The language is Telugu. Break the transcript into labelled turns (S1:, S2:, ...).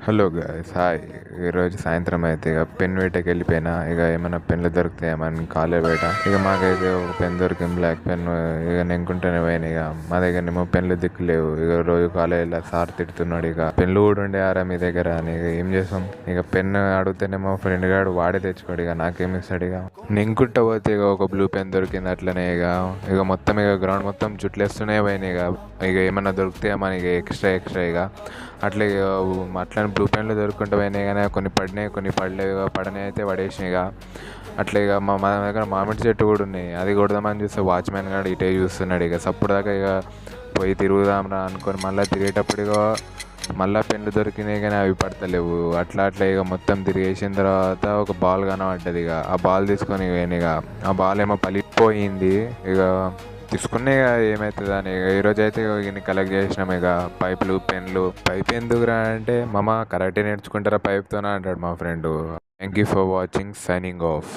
S1: Hello guys hi. ఈరోజు సాయంత్రం అయితే ఇక పెన్ వేటకి వెళ్ళిపోయినా. ఇక ఏమైనా పెన్లు దొరుకుతాయేమని కాలేజ్ బయట. ఇక మాకైతే ఒక పెన్ దొరికింది, బ్లాక్ పెన్. ఇక నెంకుంటూనే పోయినా. ఇక మా దగ్గర పెన్లు దిక్కులేవు. ఇక రోజు కాలేజీలో సార్ తిడుతున్నాడు, ఇక పెన్లు కూడా ఉండే ఆరా మీ దగ్గర అని. ఇక ఏం చేస్తాం, ఇక పెన్ అడిగితేనేమో ఫ్రెండ్ గాడు వాడే తెచ్చుకోడు. ఇక నాకేమి ఇస్తాడు. ఇక నెంకుంటా పోతే ఇక ఒక బ్లూ పెన్ దొరికింది. అట్లనే ఇక ఇక మొత్తం ఇక గ్రౌండ్ మొత్తం చుట్లేస్తూనే పోయినాయి. ఇక ఇక ఏమన్నా దొరుకుతాయేమని ఇక ఎక్స్ట్రా ఇక అట్లా అట్లనే బ్లూ పెన్లు దొరుకుంటూ పోయినాయి. కానీ కొన్ని పడినాయి, కొన్ని పడలేవు. పడినాయి అయితే పడేసినాయి. ఇక అట్లా ఇక మా దగ్గర మామిడి చెట్టు కూడా ఉన్నాయి. అది కొడదామని చూస్తే వాచ్మెన్ గాడు ఇటే చూస్తున్నాడు. ఇక సప్పుడు దాకా ఇక పోయి తిరుగుదాం రా అనుకొని మళ్ళీ తిరిగేటప్పుడు ఇక మళ్ళీ పెన్లు దొరికినాయి, కానీ అవి పడతలేవు. అట్లా ఇక మొత్తం తిరిగేసిన తర్వాత ఒక బాల్ కనబడ్డది. ఇక ఆ బాల్ తీసుకొని పోయాను. ఇక ఆ బాల్ ఏమో పలిపోయింది. ఇక తీసుకునే ఇక ఏమవుతుంది అని ఇక ఈరోజు అయితే ఇన్ని కలెక్ట్ చేసినాం. ఇక పైపులు, పెన్లు. పైప్ ఎందుకురా అంటే, మామ కరాటే నేర్చుకుంటారా పైప్తోనే అంటాడు మా friend. Thank you for watching, signing off.